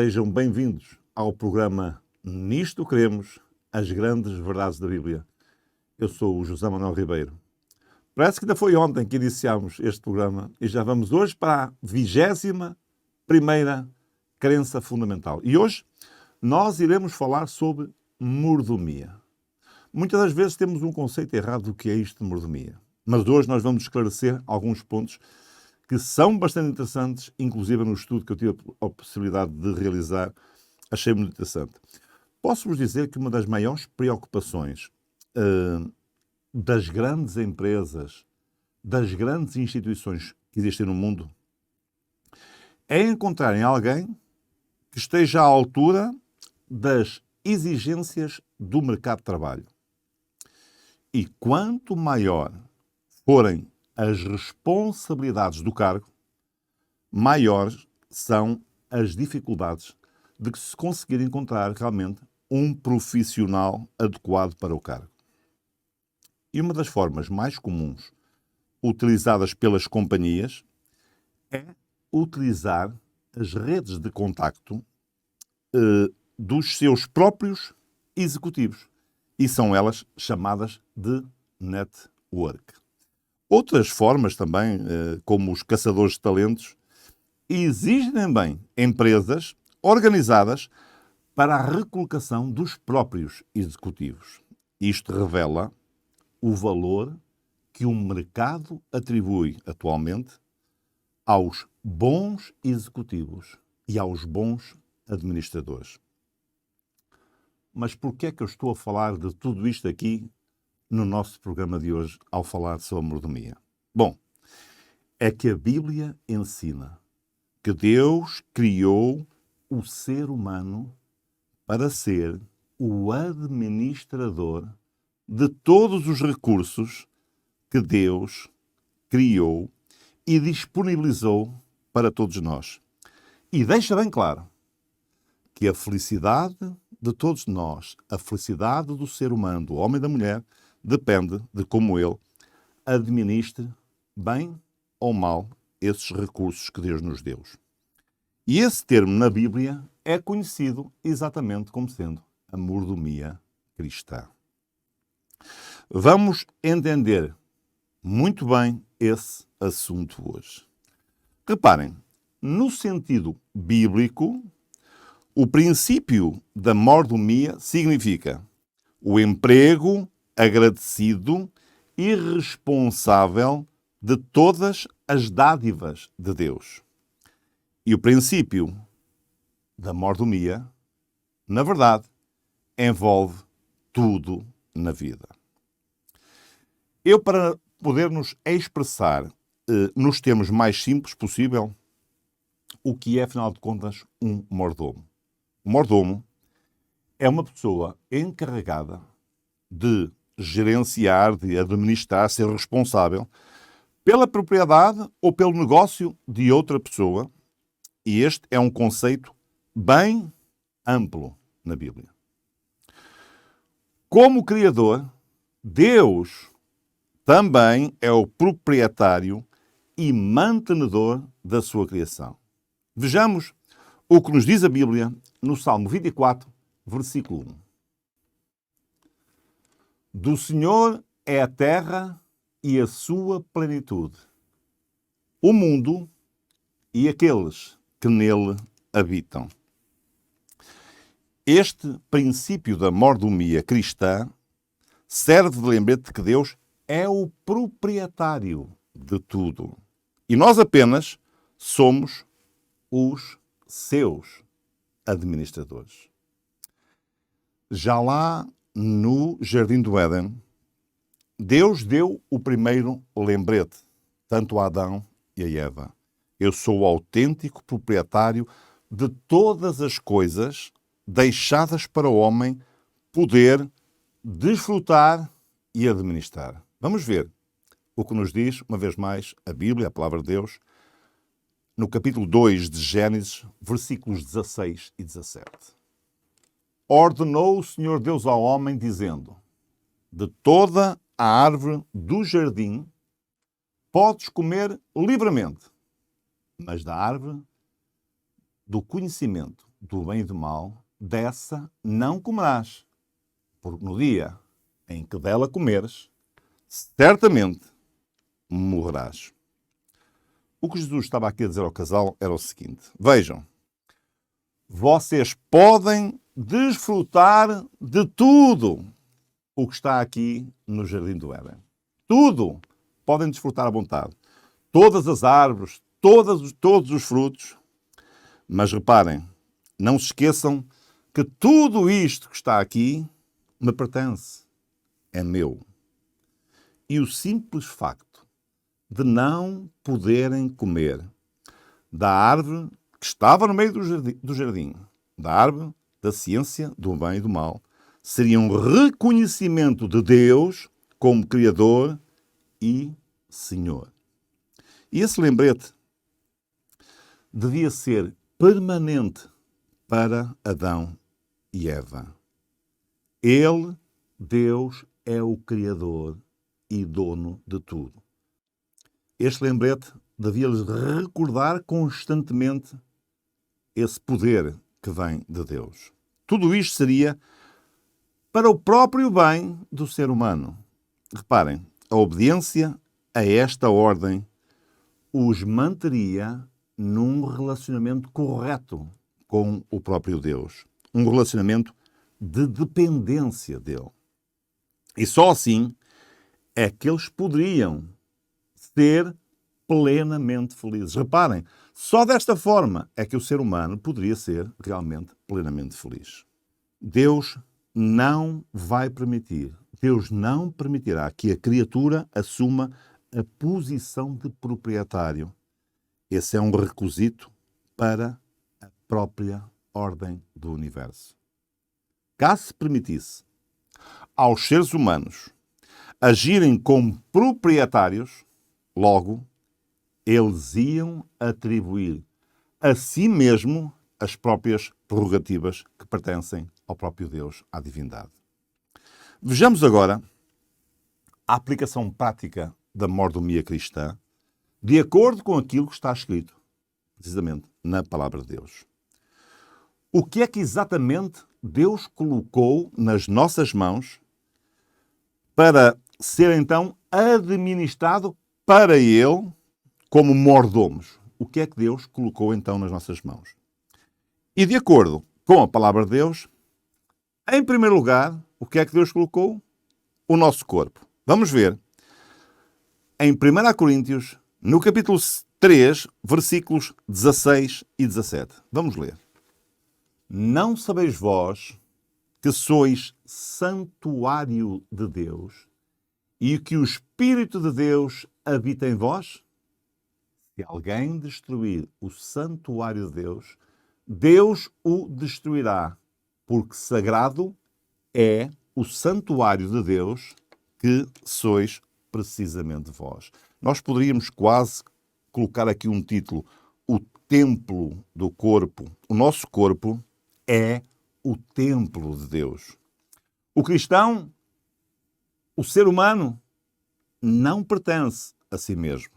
Sejam bem-vindos ao programa Nisto Cremos, as grandes verdades da Bíblia. Eu sou o José Manuel Ribeiro. Parece que ainda foi ontem que iniciámos este programa e já vamos hoje para a 21ª crença fundamental. E hoje nós iremos falar sobre mordomia. Muitas das vezes temos um conceito errado do que é isto de mordomia. Mas hoje nós vamos esclarecer alguns pontos que são bastante interessantes, inclusive no estudo que eu tive a possibilidade de realizar, achei muito interessante. Posso-vos dizer que uma das maiores preocupações das grandes empresas, das grandes instituições que existem no mundo, é encontrarem alguém que esteja à altura das exigências do mercado de trabalho. E quanto maior forem as responsabilidades do cargo, maiores são as dificuldades de se conseguir encontrar realmente um profissional adequado para o cargo. E uma das formas mais comuns utilizadas pelas companhias é utilizar as redes de contacto dos seus próprios executivos. E são elas chamadas de network. Outras formas também, como os caçadores de talentos, exigem também empresas organizadas para a recolocação dos próprios executivos. Isto revela o valor que o mercado atribui atualmente aos bons executivos e aos bons administradores. Mas por que é que eu estou a falar de tudo isto aqui no nosso programa de hoje, ao falar sobre mordomia? Bom, é que a Bíblia ensina que Deus criou o ser humano para ser o administrador de todos os recursos que Deus criou e disponibilizou para todos nós. E deixa bem claro que a felicidade de todos nós, a felicidade do ser humano, do homem e da mulher, depende de como ele administre bem ou mal esses recursos que Deus nos deu. E esse termo na Bíblia é conhecido exatamente como sendo a mordomia cristã. Vamos entender muito bem esse assunto hoje. Reparem, no sentido bíblico, o princípio da mordomia significa o emprego agradecido e responsável de todas as dádivas de Deus. E o princípio da mordomia, na verdade, envolve tudo na vida. Eu, para podermos expressar nos termos mais simples possível, o que é, afinal de contas, um mordomo. O mordomo é uma pessoa encarregada de gerenciar, de administrar, ser responsável pela propriedade ou pelo negócio de outra pessoa. E este é um conceito bem amplo na Bíblia. Como Criador, Deus também é o proprietário e mantenedor da sua criação. Vejamos o que nos diz a Bíblia no Salmo 24, versículo 1. Do Senhor é a terra e a sua plenitude, o mundo e aqueles que nele habitam. Este princípio da mordomia cristã serve de lembrete de que Deus é o proprietário de tudo. E nós apenas somos os seus administradores. Já lá no Jardim do Éden, Deus deu o primeiro lembrete, tanto a Adão e a Eva. Eu sou o autêntico proprietário de todas as coisas deixadas para o homem poder desfrutar e administrar. Vamos ver o que nos diz, uma vez mais, a Bíblia, a Palavra de Deus, no capítulo 2 de Gênesis, versículos 16 e 17. Ordenou o Senhor Deus ao homem, dizendo: de toda a árvore do jardim podes comer livremente, mas da árvore do conhecimento do bem e do mal, dessa não comerás, porque no dia em que dela comeres, certamente morrerás. O que Jesus estava aqui a dizer ao casal era o seguinte: vejam, vocês podem desfrutar de tudo o que está aqui no Jardim do Éden. Tudo podem desfrutar à vontade. Todas as árvores, todos os frutos. Mas reparem, não se esqueçam que tudo isto que está aqui me pertence, é meu. E o simples facto de não poderem comer da árvore que estava no meio do jardim, da árvore da ciência do bem e do mal, seria um reconhecimento de Deus como Criador e Senhor. E esse lembrete devia ser permanente para Adão e Eva. Ele, Deus, é o Criador e dono de tudo. Este lembrete devia-lhes recordar constantemente esse poder que vem de Deus. Tudo isto seria para o próprio bem do ser humano. Reparem, a obediência a esta ordem os manteria num relacionamento correto com o próprio Deus. Um relacionamento de dependência dele. E só assim é que eles poderiam ser plenamente felizes. Reparem, só desta forma é que o ser humano poderia ser realmente plenamente feliz. Deus não vai permitir, Deus não permitirá que a criatura assuma a posição de proprietário. Esse é um requisito para a própria ordem do universo. Caso se permitisse aos seres humanos agirem como proprietários, logo, eles iam atribuir a si mesmo as próprias prerrogativas que pertencem ao próprio Deus, à divindade. Vejamos agora a aplicação prática da mordomia cristã de acordo com aquilo que está escrito, precisamente, na Palavra de Deus. O que é que exatamente Deus colocou nas nossas mãos para ser então administrado para Ele como mordomos? O que é que Deus colocou então nas nossas mãos? E de acordo com a Palavra de Deus, em primeiro lugar, o que é que Deus colocou? O nosso corpo. Vamos ver em 1 Coríntios, no capítulo 3, versículos 16 e 17. Vamos ler. Não sabeis vós que sois santuário de Deus e que o Espírito de Deus habita em vós? Se alguém destruir o santuário de Deus, Deus o destruirá, porque sagrado é o santuário de Deus que sois precisamente vós. Nós poderíamos quase colocar aqui um título: o templo do corpo. O nosso corpo é o templo de Deus. O cristão, o ser humano, não pertence a si mesmo.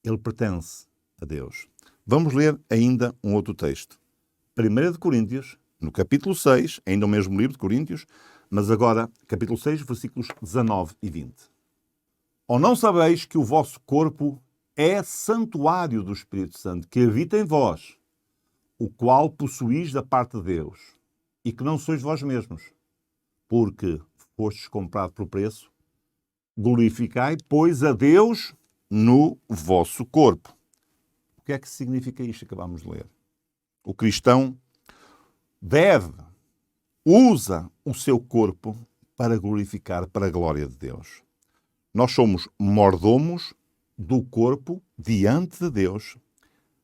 Ele pertence a Deus. Vamos ler ainda um outro texto. 1 de Coríntios, no capítulo 6, ainda o mesmo livro de Coríntios, mas agora capítulo 6, versículos 19 e 20. Ou não sabeis que o vosso corpo é santuário do Espírito Santo, que habita em vós, o qual possuís da parte de Deus, e que não sois vós mesmos, porque fostes comprado por preço? Glorificai, pois, a Deus no vosso corpo. O que é que significa isto que acabamos de ler? O cristão usa o seu corpo para glorificar, para a glória de Deus. Nós somos mordomos do corpo diante de Deus.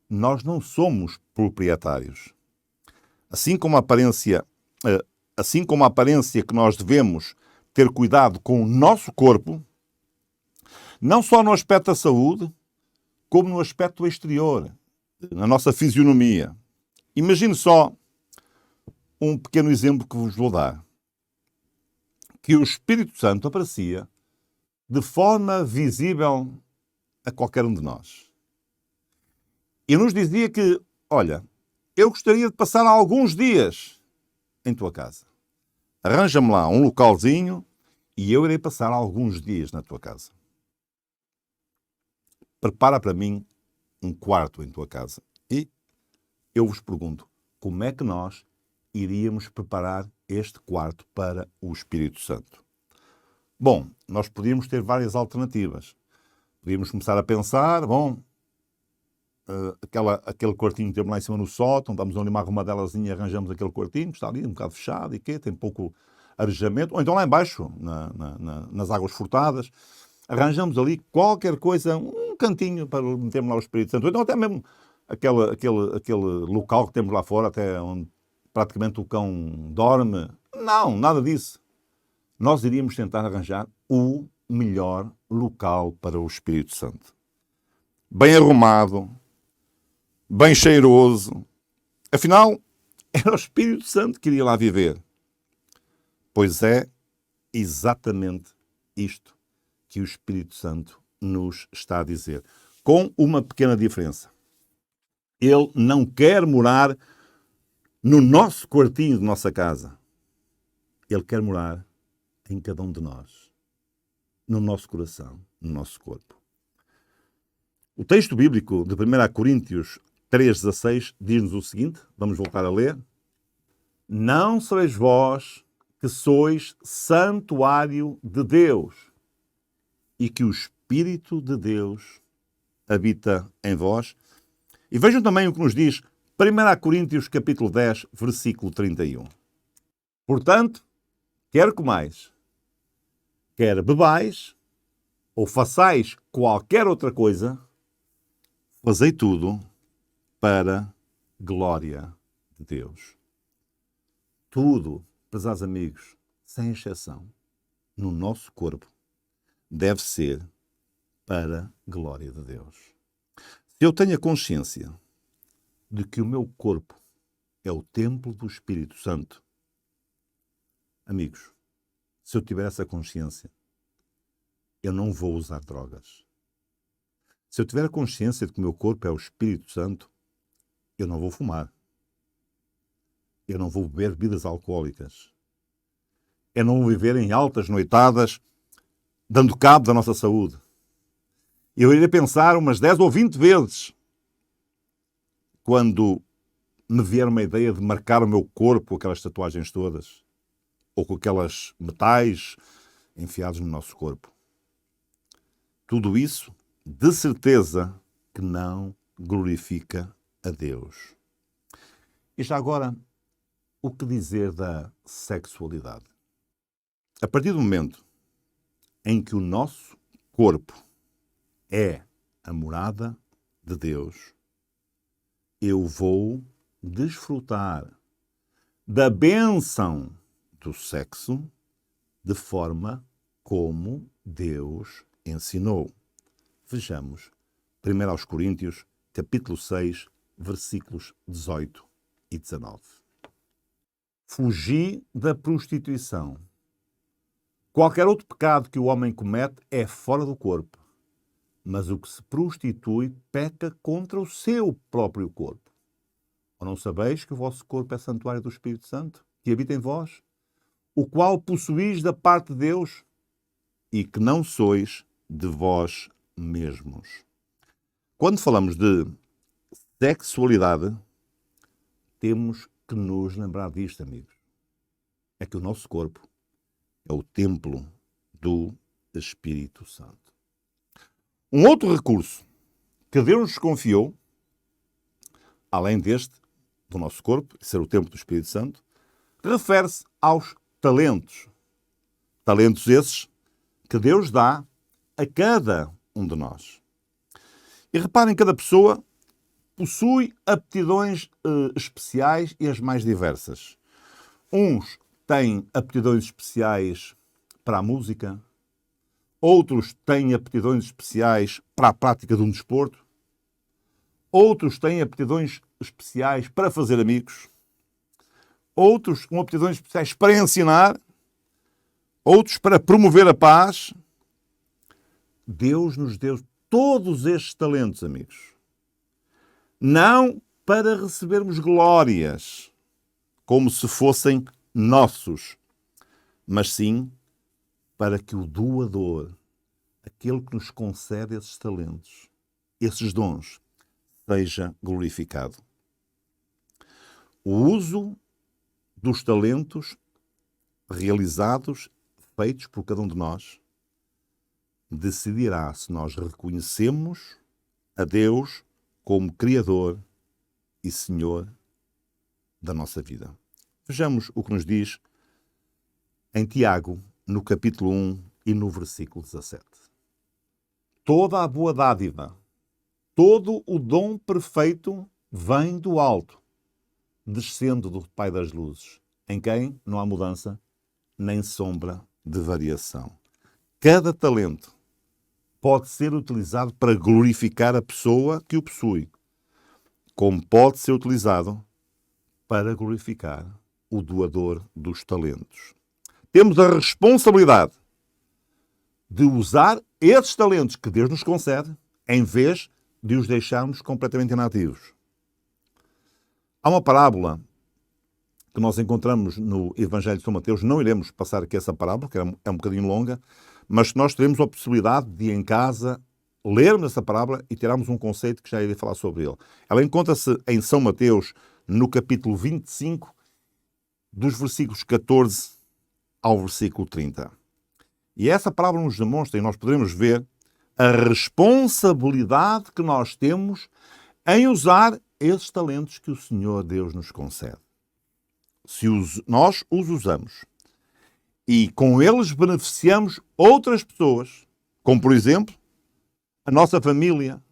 Nós não somos proprietários. Assim como a aparência que nós devemos ter cuidado com o nosso corpo, não só no aspecto da saúde, como no aspecto exterior, na nossa fisionomia. Imagine só um pequeno exemplo que vos vou dar. Que o Espírito Santo aparecia de forma visível a qualquer um de nós. E nos dizia que, olha, eu gostaria de passar alguns dias em tua casa. Arranja-me lá um localzinho e eu irei passar alguns dias na tua casa. Prepara para mim um quarto em tua casa. E eu vos pergunto, como é que nós iríamos preparar este quarto para o Espírito Santo? Bom, nós podíamos ter várias alternativas. Podíamos começar a pensar, aquele quartinho que temos lá em cima no sótão, damos ali uma arrumadelazinha e arranjamos aquele quartinho, que está ali um bocado fechado e tem pouco arejamento. Ou então lá embaixo, nas águas furtadas, arranjamos ali qualquer coisa, um cantinho para metermos lá o Espírito Santo. Ou então até mesmo aquele local que temos lá fora, até onde praticamente o cão dorme. Não, nada disso. Nós iríamos tentar arranjar o melhor local para o Espírito Santo. Bem arrumado, bem cheiroso. Afinal, era o Espírito Santo que iria lá viver. Pois é exatamente isto que o Espírito Santo nos está a dizer. Com uma pequena diferença. Ele não quer morar no nosso quartinho de nossa casa. Ele quer morar em cada um de nós. No nosso coração, no nosso corpo. O texto bíblico de 1 Coríntios 3,16 diz-nos o seguinte, vamos voltar a ler. Não sois vós que sois santuário de Deus e que o Espírito de Deus habita em vós. E vejam também o que nos diz 1 Coríntios capítulo 10, versículo 31. Portanto, quer comais, quer bebais, ou façais qualquer outra coisa, fazei tudo para glória de Deus. Tudo, prezados amigos, sem exceção, no nosso corpo, deve ser para glória de Deus. Se eu tenho a consciência de que o meu corpo é o templo do Espírito Santo, amigos, se eu tiver essa consciência, eu não vou usar drogas. Se eu tiver a consciência de que o meu corpo é o Espírito Santo, eu não vou fumar. Eu não vou beber bebidas alcoólicas. Eu não vou viver em altas noitadas, dando cabo da nossa saúde. Eu irei pensar umas 10 ou 20 vezes quando me vier uma ideia de marcar o meu corpo com aquelas tatuagens todas ou com aquelas metais enfiados no nosso corpo. Tudo isso, de certeza, que não glorifica a Deus. E já agora, o que dizer da sexualidade? A partir do momento em que o nosso corpo é a morada de Deus, eu vou desfrutar da bênção do sexo de forma como Deus ensinou. Vejamos 1 Coríntios, capítulo 6, versículos 18 e 19. Fugi da prostituição. Qualquer outro pecado que o homem comete é fora do corpo, mas o que se prostitui peca contra o seu próprio corpo. Ou não sabeis que o vosso corpo é santuário do Espírito Santo, que habita em vós, o qual possuís da parte de Deus, e que não sois de vós mesmos. Quando falamos de sexualidade, temos que nos lembrar disto, amigos. É que o nosso corpo é o templo do Espírito Santo. Um outro recurso que Deus nos confiou, além deste, do nosso corpo, ser o templo do Espírito Santo, refere-se aos talentos. Talentos esses que Deus dá a cada um de nós. E reparem, cada pessoa possui aptidões especiais e as mais diversas. Uns têm aptidões especiais para a música, outros têm aptidões especiais para a prática de um desporto, outros têm aptidões especiais para fazer amigos, outros com aptidões especiais para ensinar, outros para promover a paz. Deus nos deu todos estes talentos, amigos. Não para recebermos glórias, como se fossem nossos, mas sim para que o doador, aquele que nos concede esses talentos, esses dons, seja glorificado. O uso dos talentos realizados, feitos por cada um de nós, decidirá se nós reconhecemos a Deus como Criador e Senhor da nossa vida. Vejamos o que nos diz em Tiago, no capítulo 1 e no versículo 17. Toda a boa dádiva, todo o dom perfeito vem do alto, descendo do Pai das luzes, em quem não há mudança nem sombra de variação. Cada talento pode ser utilizado para glorificar a pessoa que o possui, como pode ser utilizado para glorificar o doador dos talentos. Temos a responsabilidade de usar esses talentos que Deus nos concede, em vez de os deixarmos completamente inativos. Há uma parábola que nós encontramos no Evangelho de São Mateus, não iremos passar aqui essa parábola, que é um bocadinho longa, mas nós teremos a possibilidade de, em casa, lermos essa parábola e tirarmos um conceito que já irei falar sobre ele. Ela encontra-se em São Mateus, no capítulo 25, dos versículos 14 ao versículo 30. E essa parábola nos demonstra, e nós poderemos ver, a responsabilidade que nós temos em usar esses talentos que o Senhor Deus nos concede. Se nós os usamos e com eles beneficiamos outras pessoas, como por exemplo, a nossa família,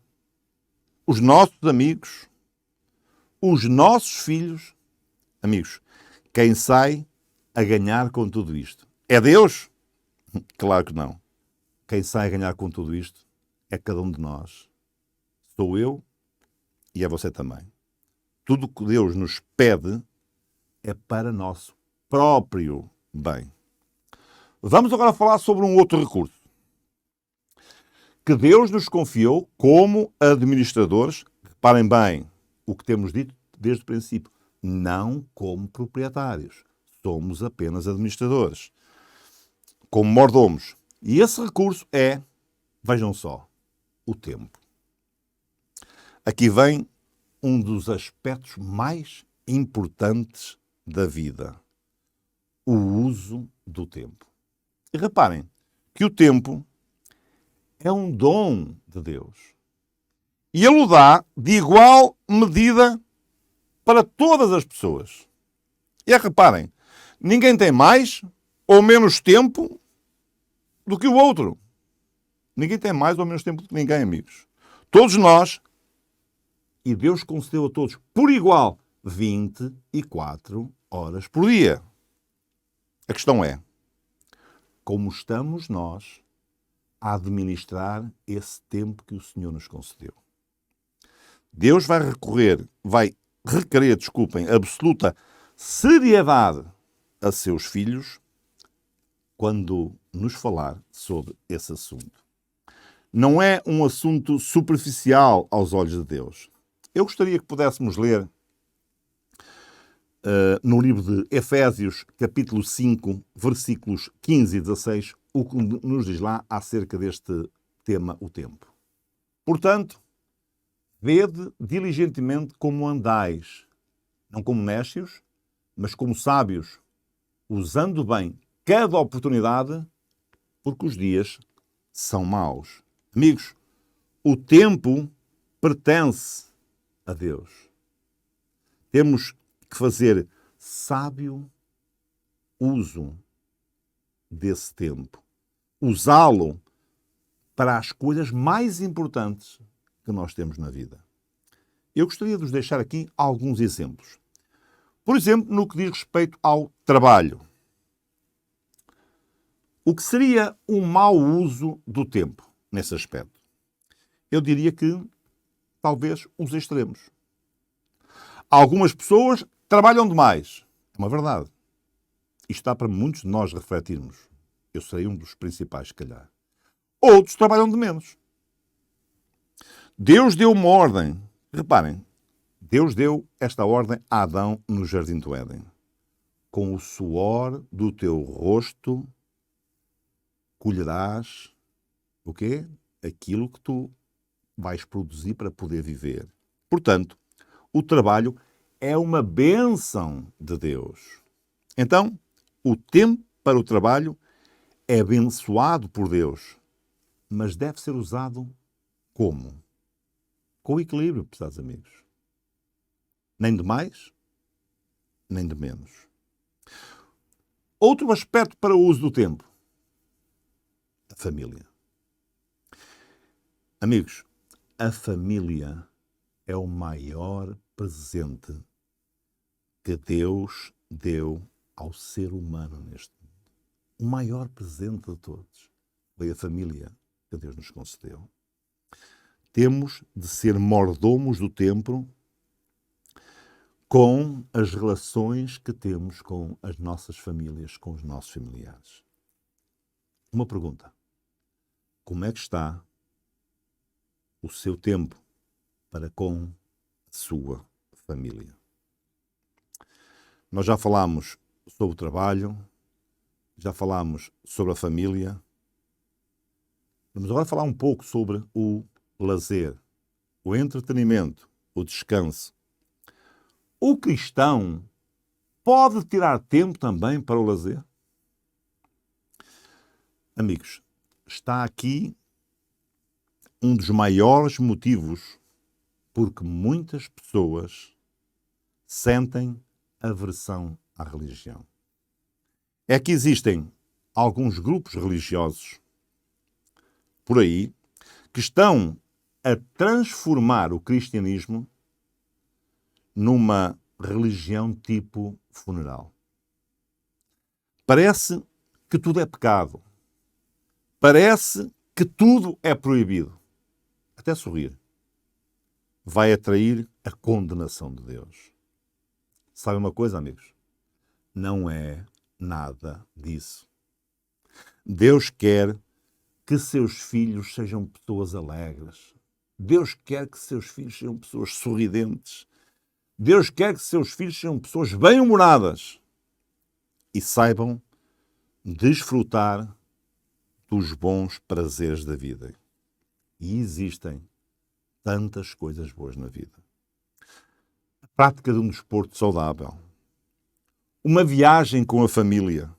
os nossos amigos, os nossos filhos, amigos, quem sai a ganhar com tudo isto? É Deus? Claro que não. Quem sai a ganhar com tudo isto é cada um de nós. Sou eu e é você também. Tudo o que Deus nos pede é para nosso próprio bem. Vamos agora falar sobre um outro recurso que Deus nos confiou como administradores. Reparem bem o que temos dito desde o princípio. Não como proprietários. Somos apenas administradores. Como mordomos. E esse recurso é, vejam só, o tempo. Aqui vem um dos aspectos mais importantes da vida. O uso do tempo. E reparem que o tempo é um dom de Deus. E Ele o dá de igual medida para todas as pessoas. E reparem, ninguém tem mais ou menos tempo do que o outro. Ninguém tem mais ou menos tempo do que ninguém, amigos. Todos nós, e Deus concedeu a todos por igual 24 horas por dia. A questão é, como estamos nós a administrar esse tempo que o Senhor nos concedeu? Deus vai requerer, absoluta seriedade a seus filhos quando nos falar sobre esse assunto. Não é um assunto superficial aos olhos de Deus. Eu gostaria que pudéssemos ler no livro de Efésios, capítulo 5, versículos 15 e 16, o que nos diz lá acerca deste tema, o tempo. Portanto, vede diligentemente como andais, não como néscios, mas como sábios, usando bem cada oportunidade, porque os dias são maus. Amigos, o tempo pertence a Deus. Temos que fazer sábio uso desse tempo. Usá-lo para as coisas mais importantes que nós temos na vida. Eu gostaria de vos deixar aqui alguns exemplos. Por exemplo, no que diz respeito ao trabalho. O que seria um mau uso do tempo nesse aspecto? Eu diria que talvez os extremos. Algumas pessoas trabalham demais. É uma verdade. Isto está para muitos de nós refletirmos. Eu serei um dos principais, se calhar. Outros trabalham de menos. Deus deu uma ordem. Reparem, Deus deu esta ordem a Adão no jardim do Éden. Com o suor do teu rosto colherás o quê? Aquilo que tu vais produzir para poder viver. Portanto, o trabalho é uma bênção de Deus. Então, o tempo para o trabalho é abençoado por Deus, mas deve ser usado como? Com equilíbrio, prezados amigos. Nem de mais, nem de menos. Outro aspecto para o uso do tempo. A família. Amigos, a família é o maior presente que Deus deu ao ser humano neste mundo. O maior presente de todos foi a família que Deus nos concedeu. Temos de ser mordomos do tempo com as relações que temos com as nossas famílias, com os nossos familiares. Uma pergunta. Como é que está o seu tempo para com a sua família? Nós já falámos sobre o trabalho, já falámos sobre a família. Vamos agora falar um pouco sobre o lazer, o entretenimento, o descanso. O cristão pode tirar tempo também para o lazer? Amigos, está aqui um dos maiores motivos porque muitas pessoas sentem aversão à religião. É que existem alguns grupos religiosos por aí que estão a transformar o cristianismo numa religião tipo funeral. Parece que tudo é pecado. Parece que tudo é proibido. Até sorrir. Vai atrair a condenação de Deus. Sabe uma coisa, amigos? Não é nada disso. Deus quer que seus filhos sejam pessoas alegres. Deus quer que seus filhos sejam pessoas sorridentes. Deus quer que seus filhos sejam pessoas bem-humoradas e saibam desfrutar dos bons prazeres da vida. E existem tantas coisas boas na vida. A prática de um desporto saudável, uma viagem com a família,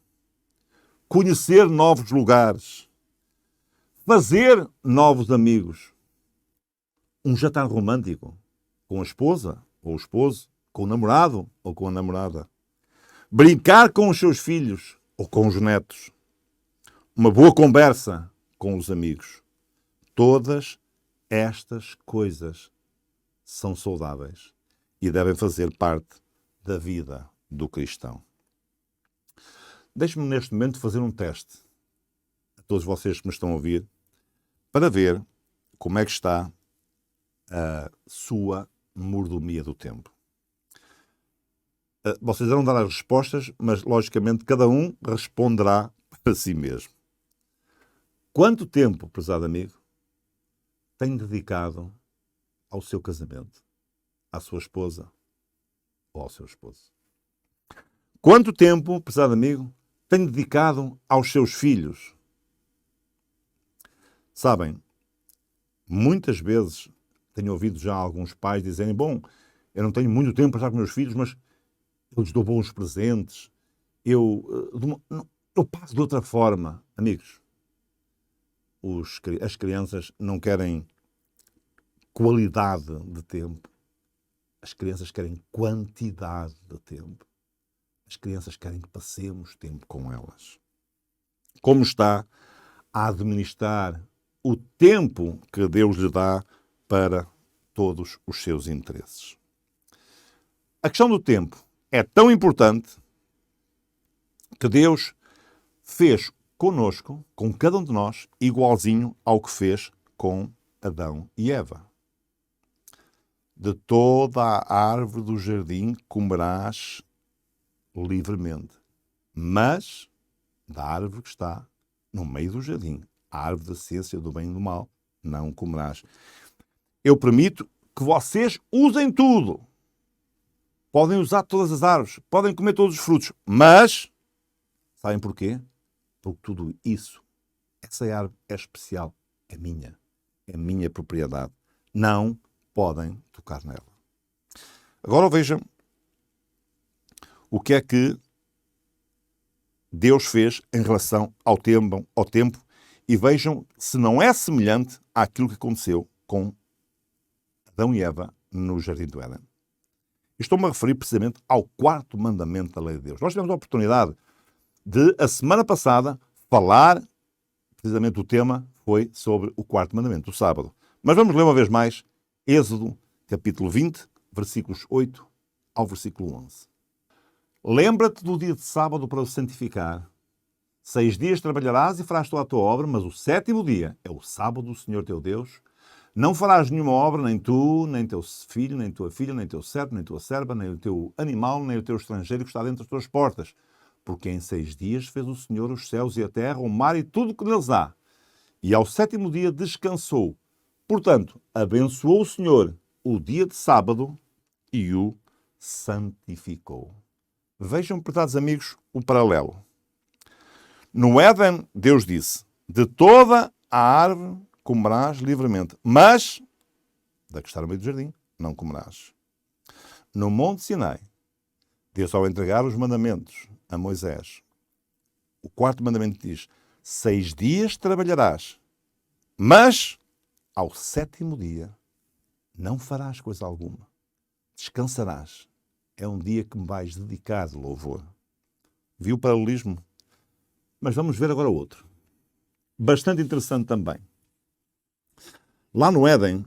conhecer novos lugares, fazer novos amigos, um jantar romântico com a esposa ou o esposo, com o namorado ou com a namorada, brincar com os seus filhos ou com os netos, uma boa conversa com os amigos. Todas estas coisas são saudáveis e devem fazer parte da vida do cristão. Deixe-me neste momento fazer um teste a todos vocês que me estão a ouvir para ver como é que está a sua mordomia do tempo. Vocês vão dar as respostas, mas logicamente cada um responderá para si mesmo. Quanto tempo, prezado amigo, tem dedicado ao seu casamento, à sua esposa ou ao seu esposo? Quanto tempo, prezado amigo, tem dedicado aos seus filhos? Sabem, muitas vezes tenho ouvido já alguns pais dizerem: bom, eu não tenho muito tempo para estar com meus filhos, mas eu lhes dou bons presentes, eu passo de outra forma. Amigos, as crianças não querem qualidade de tempo. As crianças querem quantidade de tempo. As crianças querem que passemos tempo com elas. Como está a administrar o tempo que Deus lhe dá para todos os seus interesses? A questão do tempo é tão importante que Deus fez conosco, com cada um de nós, igualzinho ao que fez com Adão e Eva. De toda a árvore do jardim comerás livremente, mas da árvore que está no meio do jardim, a árvore da ciência do bem e do mal, não comerás. Eu permito que vocês usem tudo, podem usar todas as árvores, podem comer todos os frutos, mas, sabem porquê? Porque tudo isso, essa árvore é especial, é minha propriedade. Não podem tocar nela. Agora vejam o que é que Deus fez em relação ao tempo e vejam se não é semelhante àquilo que aconteceu com Adão e Eva no Jardim do Éden. Estou-me a referir precisamente ao quarto mandamento da lei de Deus. Nós tivemos a oportunidade de, a semana passada, falar, precisamente o tema foi sobre o quarto mandamento, o sábado. Mas vamos ler uma vez mais Êxodo, capítulo 20, versículos 8 ao versículo 11. Lembra-te do dia de sábado para o santificar. 6 dias trabalharás e farás toda a tua obra, mas o 7º dia é o sábado do Senhor teu Deus. Não farás nenhuma obra, nem tu, nem teu filho, nem tua filha, nem teu servo, nem tua serva, nem o teu animal, nem o teu estrangeiro que está dentro das tuas portas. Porque em 6 dias fez o Senhor os céus e a terra, o mar e tudo o que neles há. E ao 7º dia descansou. Portanto, abençoou o Senhor o dia de sábado e o santificou. Vejam, prezados amigos, o paralelo. No Éden, Deus disse, de toda a árvore comerás livremente, mas da que está no meio do jardim, não comerás. No Monte Sinai, Deus, ao entregar os mandamentos a Moisés, o 4º mandamento diz, 6 dias trabalharás, mas ao 7º dia não farás coisa alguma. Descansarás. É um dia que me vais dedicar de louvor. Viu o paralelismo? Mas vamos ver agora outro. Bastante interessante também. Lá no Éden,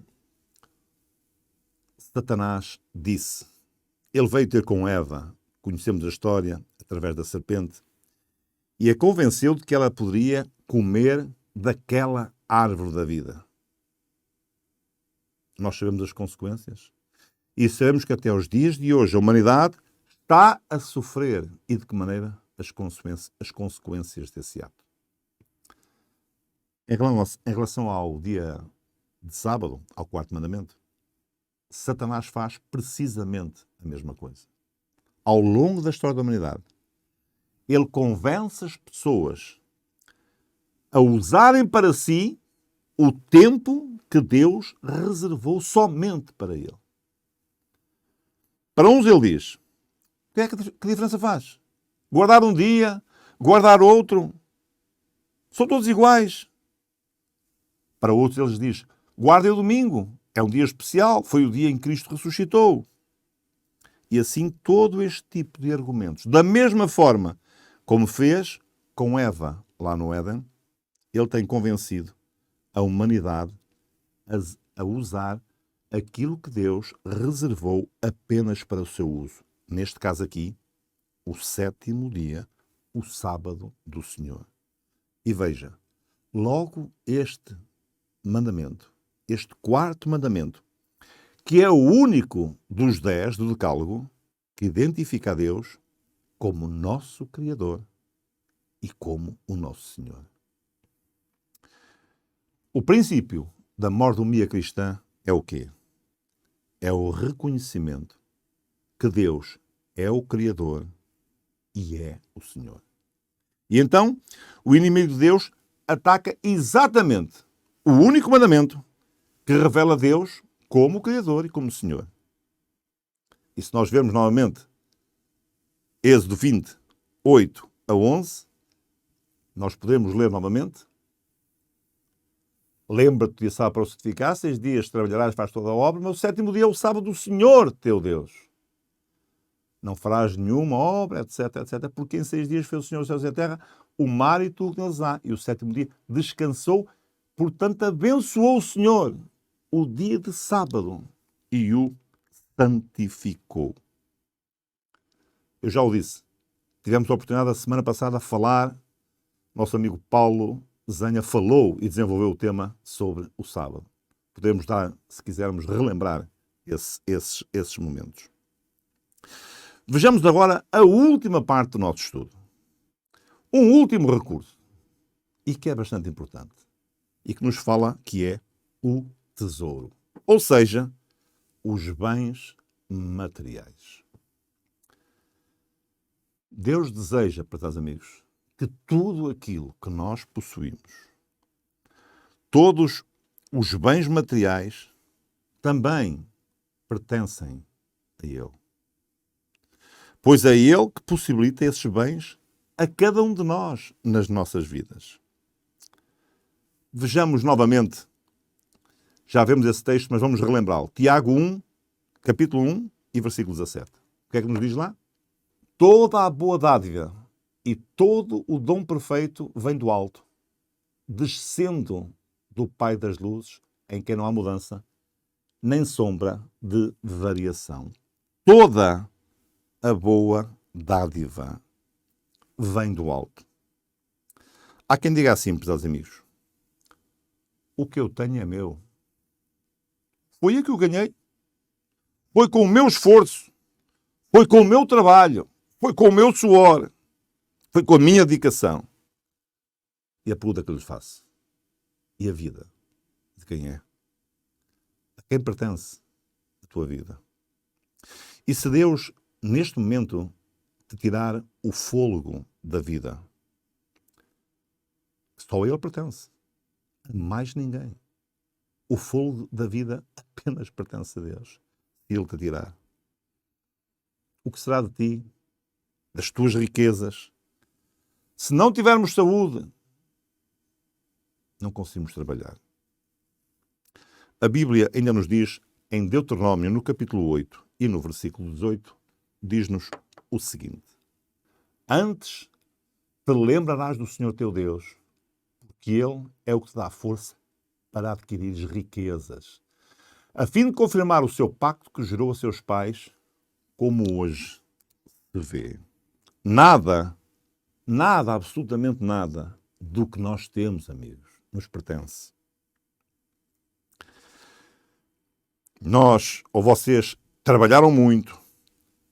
Satanás disse, ele veio ter com Eva, conhecemos a história, através da serpente, e a convenceu de que ela poderia comer daquela árvore da vida. Nós sabemos as consequências. E sabemos que até os dias de hoje a humanidade está a sofrer. E de que maneira? As consequências desse ato. Em relação ao dia de sábado, ao 4º mandamento, Satanás faz precisamente a mesma coisa. Ao longo da história da humanidade, ele convence as pessoas a usarem para si o tempo que Deus reservou somente para ele. Para uns ele diz, que diferença faz? Guardar um dia, guardar outro, são todos iguais. Para outros ele diz, guardem o domingo, é um dia especial, foi o dia em que Cristo ressuscitou. E assim todo este tipo de argumentos. Da mesma forma como fez com Eva lá no Éden, ele tem convencido a humanidade a usar aquilo que Deus reservou apenas para o seu uso. Neste caso aqui, o 7º dia, o sábado do Senhor. E veja, logo este mandamento, este 4º mandamento, que é o único dos 10 do Decálogo, que identifica a Deus como nosso Criador e como o nosso Senhor. O princípio da mordomia cristã é o quê? É o reconhecimento que Deus é o Criador e é o Senhor. E então, o inimigo de Deus ataca exatamente o único mandamento que revela Deus como Criador e como Senhor. E se nós vermos novamente Êxodo 20, 8 a 11, nós podemos ler novamente. Lembra-te do dia sábado para o santificar, 6 dias trabalharás, faz toda a obra, mas o 7º dia é o sábado do Senhor teu Deus. Não farás nenhuma obra, etc, etc, porque em 6 dias fez o Senhor os céus e a terra, o mar e tudo que neles há. E o 7º dia descansou, portanto abençoou o Senhor o dia de sábado e o santificou. Eu já o disse, tivemos a oportunidade a semana passada a falar, nosso amigo Paulo Zanha falou e desenvolveu o tema sobre o sábado. Podemos dar, se quisermos, relembrar esses momentos. Vejamos agora a última parte do nosso estudo. Um último recurso, e que é bastante importante, e que nos fala que é o tesouro. Ou seja, os bens materiais. Deus deseja, prezados amigos, que tudo aquilo que nós possuímos, todos os bens materiais, também pertencem a Ele. Pois é Ele que possibilita esses bens a cada um de nós nas nossas vidas. Vejamos novamente, já vemos esse texto, mas vamos relembrá-lo. Tiago 1, capítulo 1 e versículo 17. O que é que nos diz lá? Toda a boa dádiva e todo o dom perfeito vem do alto, descendo do Pai das luzes, em quem não há mudança, nem sombra de variação. Toda a boa dádiva vem do alto. Há quem diga assim, prezados amigos, o que eu tenho é meu. Foi eu que o ganhei. Foi com o meu esforço. Foi com o meu trabalho. Foi com o meu suor. Foi com a minha dedicação. E a pergunta que eu lhes faço. E a vida? De quem é? A quem pertence a tua vida? E se Deus, neste momento, te tirar o fôlego da vida, só a Ele pertence. A mais ninguém. O fôlego da vida apenas pertence a Deus. Se Ele te tirar. O que será de ti? Das tuas riquezas? Se não tivermos saúde, não conseguimos trabalhar. A Bíblia ainda nos diz, em Deuteronômio, no capítulo 8 e no versículo 18, diz-nos o seguinte: antes te lembrarás do Senhor teu Deus, porque Ele é o que te dá força para adquirir riquezas, a fim de confirmar o seu pacto que jurou a seus pais, como hoje se vê. Nada, absolutamente nada do que nós temos, amigos, nos pertence. Nós, ou vocês, trabalharam muito,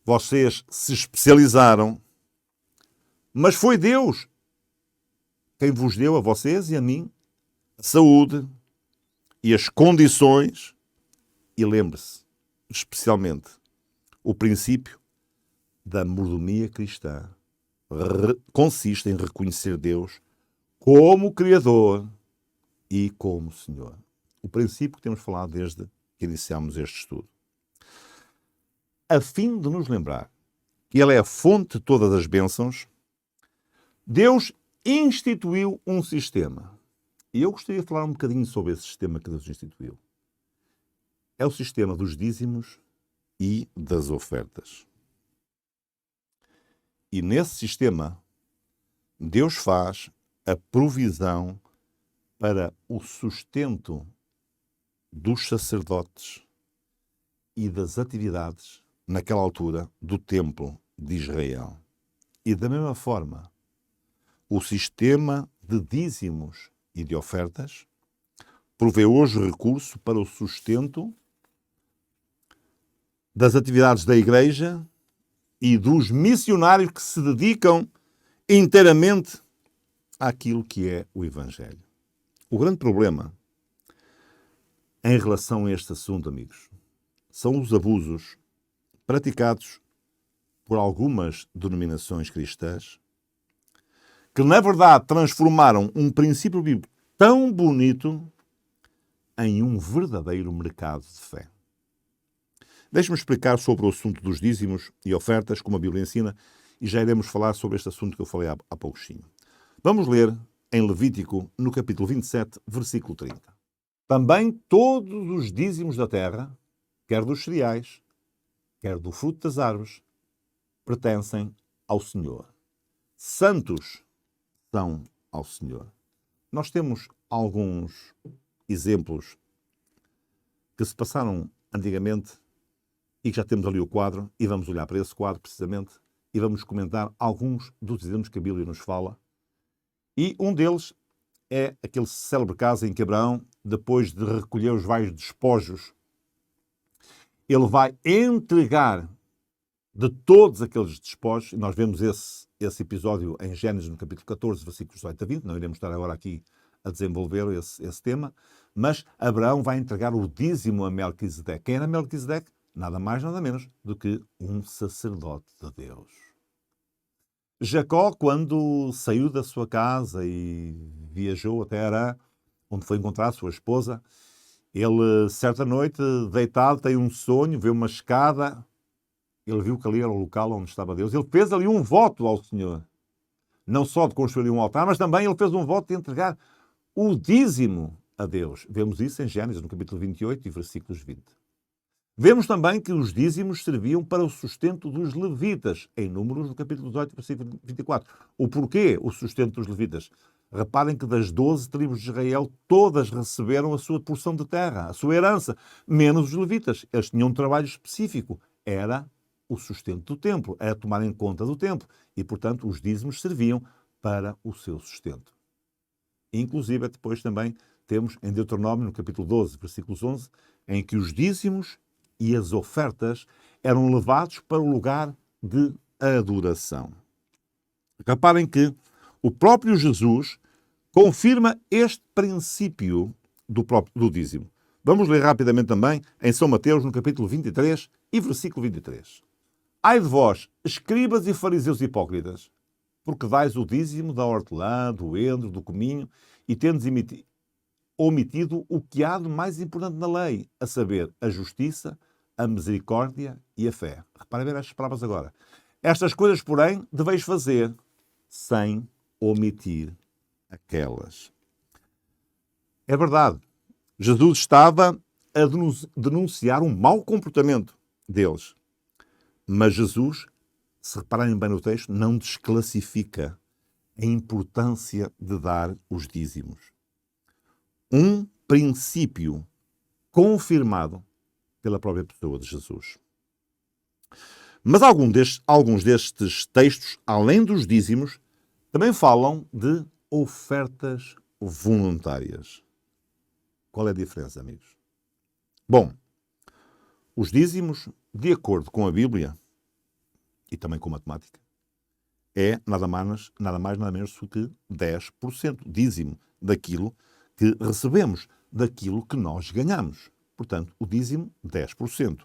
vocês se especializaram, mas foi Deus quem vos deu a vocês e a mim a saúde e as condições. E lembre-se, especialmente, o princípio da mordomia cristã consiste em reconhecer Deus como Criador e como Senhor. O princípio que temos falado desde que iniciámos este estudo. A fim de nos lembrar que Ele é a fonte de todas as bênçãos, Deus instituiu um sistema. E eu gostaria de falar um bocadinho sobre esse sistema que Deus instituiu. É o sistema dos dízimos e das ofertas. E nesse sistema, Deus faz a provisão para o sustento dos sacerdotes e das atividades, naquela altura, do templo de Israel. E da mesma forma, o sistema de dízimos e de ofertas provê hoje recurso para o sustento das atividades da Igreja e dos missionários que se dedicam inteiramente àquilo que é o Evangelho. O grande problema em relação a este assunto, amigos, são os abusos praticados por algumas denominações cristãs que, na verdade, transformaram um princípio bíblico tão bonito em um verdadeiro mercado de fé. Deixe-me explicar sobre o assunto dos dízimos e ofertas, como a Bíblia ensina, e já iremos falar sobre este assunto que eu falei há pouquinho. Vamos ler em Levítico, no capítulo 27, versículo 30. Também todos os dízimos da terra, quer dos cereais, quer do fruto das árvores, pertencem ao Senhor. Santos são ao Senhor. Nós temos alguns exemplos que se passaram antigamente e que já temos ali o quadro, e vamos olhar para esse quadro precisamente e vamos comentar alguns dos exemplos que a Bíblia nos fala. E um deles é aquele célebre caso em que Abraão, depois de recolher os vários despojos, ele vai entregar de todos aqueles despojos, e nós vemos esse episódio em Gênesis, no capítulo 14, versículos 18 a 20, não iremos estar agora aqui a desenvolver esse tema, mas Abraão vai entregar o dízimo a Melquisedeque. Quem era Melquisedeque? Nada mais, nada menos do que um sacerdote de Deus. Jacó, quando saiu da sua casa e viajou até Harã, onde foi encontrar a sua esposa, ele, certa noite, deitado, tem um sonho, vê uma escada, ele viu que ali era o local onde estava Deus. Ele fez ali um voto ao Senhor. Não só de construir um altar, mas também ele fez um voto de entregar o dízimo a Deus. Vemos isso em Gênesis, no capítulo 28 e versículos 20. Vemos também que os dízimos serviam para o sustento dos levitas, em Números, no capítulo 18, versículo 24. O porquê o sustento dos levitas? Reparem que das 12 tribos de Israel, todas receberam a sua porção de terra, a sua herança, menos os levitas. Eles tinham um trabalho específico. Era o sustento do templo, era tomar em conta do templo. E, portanto, os dízimos serviam para o seu sustento. Inclusive, depois também temos em Deuteronômio, no capítulo 12, versículos 11, em que os dízimos e as ofertas eram levados para o lugar de adoração. Reparem que o próprio Jesus confirma este princípio do dízimo. Vamos ler rapidamente também em São Mateus, no capítulo 23 e versículo 23. Ai de vós, escribas e fariseus hipócritas, porque dais o dízimo da hortelã, do endro, do cominho, e tendes omitido o que há de mais importante na lei, a saber, a justiça, a misericórdia e a fé. Reparem bem estas palavras agora. Estas coisas, porém, deveis fazer sem omitir aquelas. É verdade. Jesus estava a denunciar um mau comportamento deles. Mas Jesus, se repararem bem no texto, não desclassifica a importância de dar os dízimos. Um princípio confirmado pela própria pessoa de Jesus. Mas alguns destes textos, além dos dízimos, também falam de ofertas voluntárias. Qual é a diferença, amigos? Bom, os dízimos, de acordo com a Bíblia e também com a matemática, é nada mais, nada menos do que 10%, dízimo daquilo que recebemos, daquilo que nós ganhamos. Portanto, o dízimo, 10%.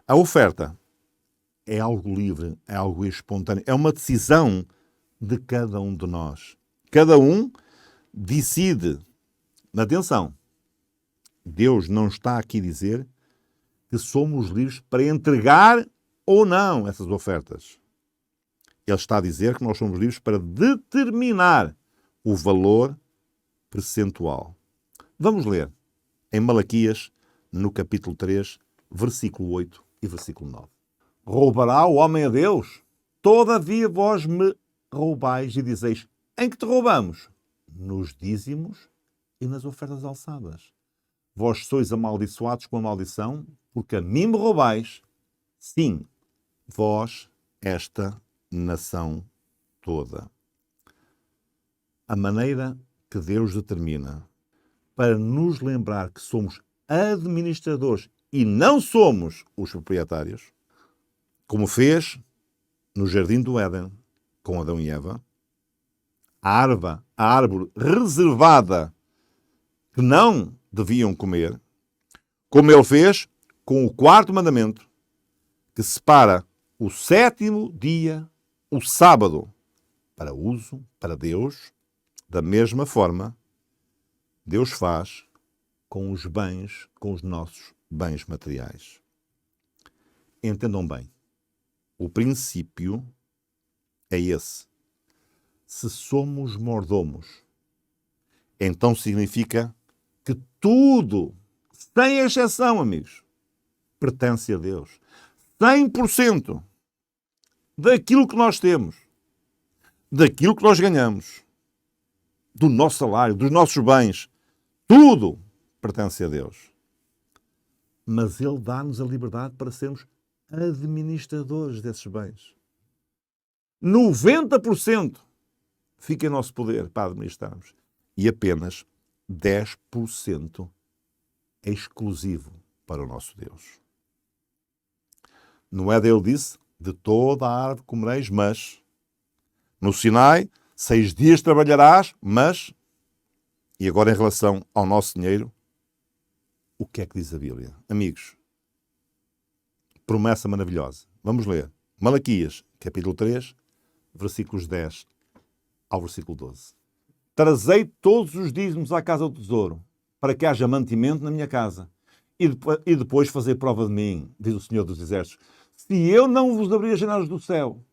A oferta é algo livre, é algo espontâneo, é uma decisão de cada um de nós. Cada um decide. Atenção, Deus não está aqui a dizer que somos livres para entregar ou não essas ofertas. Ele está a dizer que nós somos livres para determinar o valor percentual. Vamos ler em Malaquias, no capítulo 3, versículo 8 e versículo 9. Roubará o homem a Deus? Todavia vós me roubais e dizeis, em que te roubamos? Nos dízimos e nas ofertas alçadas. Vós sois amaldiçoados com a maldição, porque a mim me roubais, sim, vós, esta nação toda. A maneira que Deus determina para nos lembrar que somos administradores e não somos os proprietários, como fez no Jardim do Éden com Adão e Eva, a árvore reservada que não deviam comer, como ele fez com o quarto mandamento, que separa o sétimo dia, o sábado, para uso, para Deus. Da mesma forma, Deus faz com os bens, com os nossos bens materiais. Entendam bem, o princípio é esse. Se somos mordomos, então significa que tudo, sem exceção, amigos, pertence a Deus. 100% daquilo que nós temos, daquilo que nós ganhamos, do nosso salário, dos nossos bens, tudo pertence a Deus. Mas Ele dá-nos a liberdade para sermos administradores desses bens. 90% fica em nosso poder para administrarmos. E apenas 10% é exclusivo para o nosso Deus. No Éden ele disse, de toda a árvore comereis, mas no Sinai, 6 dias trabalharás, mas... E agora em relação ao nosso dinheiro, o que é que diz a Bíblia? Amigos, promessa maravilhosa. Vamos ler. Malaquias, capítulo 3, versículos 10 ao versículo 12. Trazei todos os dízimos à casa do tesouro, para que haja mantimento na minha casa, e depois fazer prova de mim, diz o Senhor dos Exércitos, se eu não vos abrir as janelas do céu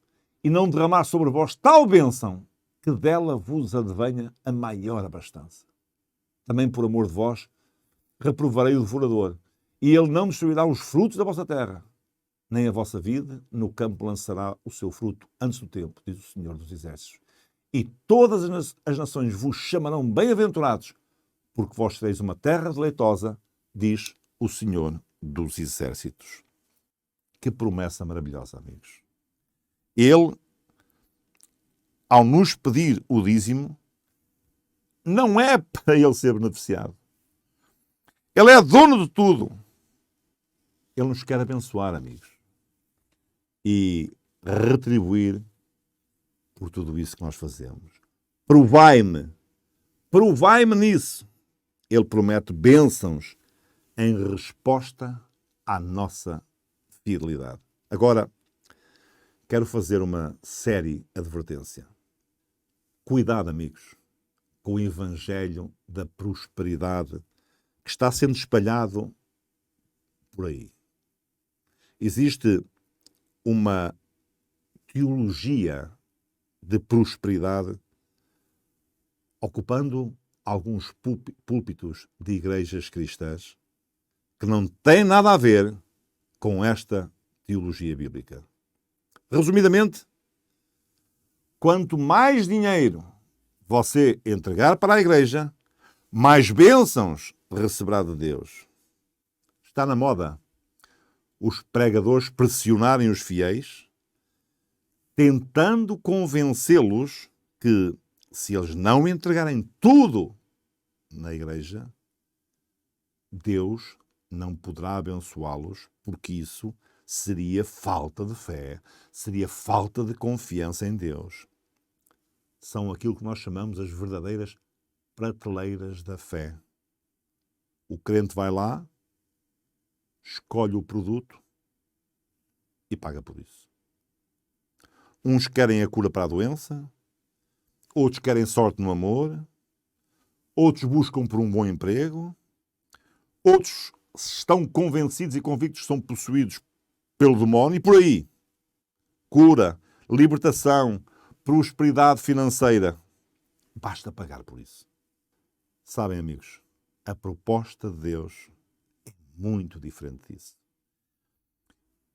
e não derramar sobre vós tal bênção, que dela vos advenha a maior abastança. Também por amor de vós, reprovarei o devorador, e ele não destruirá os frutos da vossa terra, nem a vossa vida no campo lançará o seu fruto antes do tempo, diz o Senhor dos Exércitos. E todas as nações vos chamarão bem-aventurados, porque vós sereis uma terra deleitosa, diz o Senhor dos Exércitos. Que promessa maravilhosa, amigos. Ele, ao nos pedir o dízimo, não é para ele ser beneficiado. Ele é dono de tudo. Ele nos quer abençoar, amigos, e retribuir por tudo isso que nós fazemos. Provai-me nisso. Ele promete bênçãos em resposta à nossa fidelidade. Agora, quero fazer uma séria advertência. Cuidado, amigos, com o evangelho da prosperidade que está sendo espalhado por aí. Existe uma teologia de prosperidade ocupando alguns púlpitos de igrejas cristãs que não tem nada a ver com esta teologia bíblica. Resumidamente, quanto mais dinheiro você entregar para a igreja, mais bênçãos receberá de Deus. Está na moda os pregadores pressionarem os fiéis, tentando convencê-los que, se eles não entregarem tudo na igreja, Deus não poderá abençoá-los, porque isso seria falta de fé, seria falta de confiança em Deus. São aquilo que nós chamamos as verdadeiras prateleiras da fé. O crente vai lá, escolhe o produto e paga por isso. Uns querem a cura para a doença, outros querem sorte no amor, outros buscam por um bom emprego, outros estão convencidos e convictos que são possuídos pelo demónio e por aí. Cura, libertação, prosperidade financeira. Basta pagar por isso. Sabem, amigos, a proposta de Deus é muito diferente disso.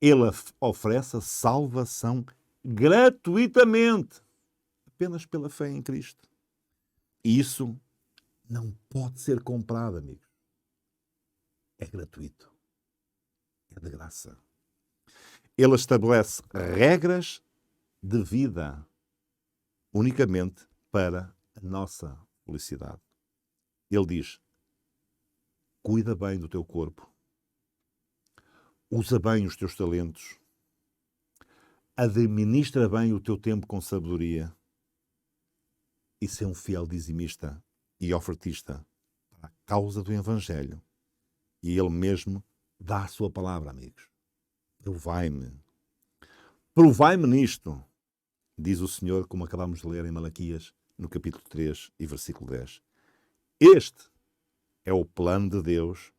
Ele oferece a salvação gratuitamente, apenas pela fé em Cristo. E isso não pode ser comprado, amigos. É gratuito. É de graça. Ele estabelece regras de vida unicamente para a nossa felicidade. Ele diz: cuida bem do teu corpo, usa bem os teus talentos, administra bem o teu tempo com sabedoria e ser um fiel dizimista e ofertista para a causa do Evangelho. E Ele mesmo dá a sua palavra, amigos. Provai-me nisto, diz o Senhor, como acabamos de ler em Malaquias, no capítulo 3 e versículo 10. Este é o plano de Deus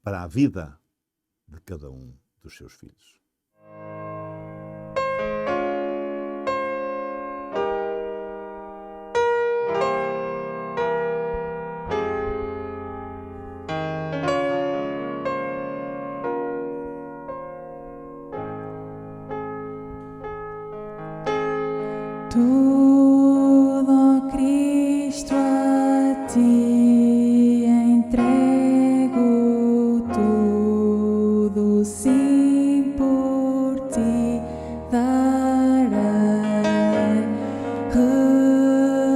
para a vida de cada um dos seus filhos. Tudo, ó Cristo, a ti entrego, tudo sim por ti darei,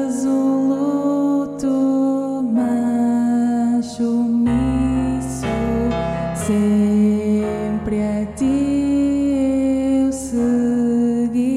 resoluto, mas sumiço, sempre a ti eu seguirei.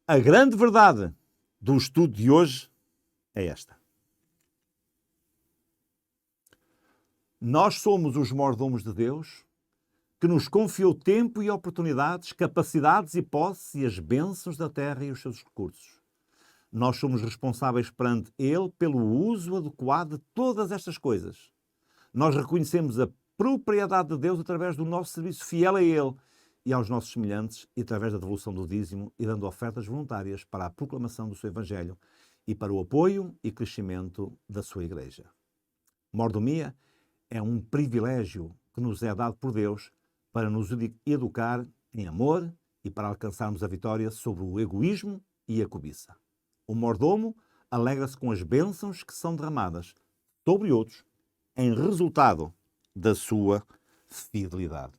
A grande verdade do estudo de hoje é esta. Nós somos os mordomos de Deus, que nos confiou tempo e oportunidades, capacidades e posses e as bênçãos da terra e os seus recursos. Nós somos responsáveis perante Ele pelo uso adequado de todas estas coisas. Nós reconhecemos a propriedade de Deus através do nosso serviço fiel a Ele e aos nossos semelhantes e através da devolução do dízimo e dando ofertas voluntárias para a proclamação do seu Evangelho e para o apoio e crescimento da sua Igreja. Mordomia é um privilégio que nos é dado por Deus para nos educar em amor e para alcançarmos a vitória sobre o egoísmo e a cobiça. O mordomo alegra-se com as bênçãos que são derramadas sobre outros em resultado da sua fidelidade.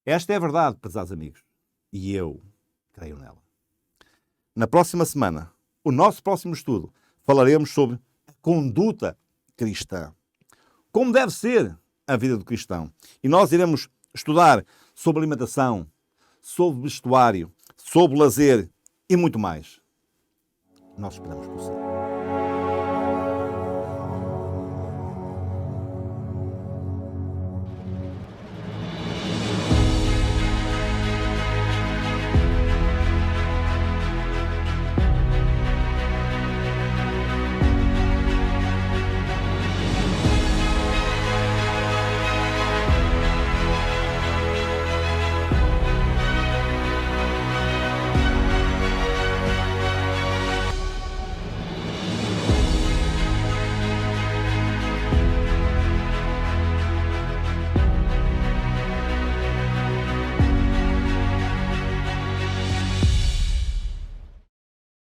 Esta é a verdade, prezados amigos, e eu creio nela. Na próxima semana, o nosso próximo estudo, falaremos sobre a conduta cristã. Como deve ser a vida do cristão. E nós iremos estudar sobre alimentação, sobre vestuário, sobre lazer e muito mais. Nós esperamos por si.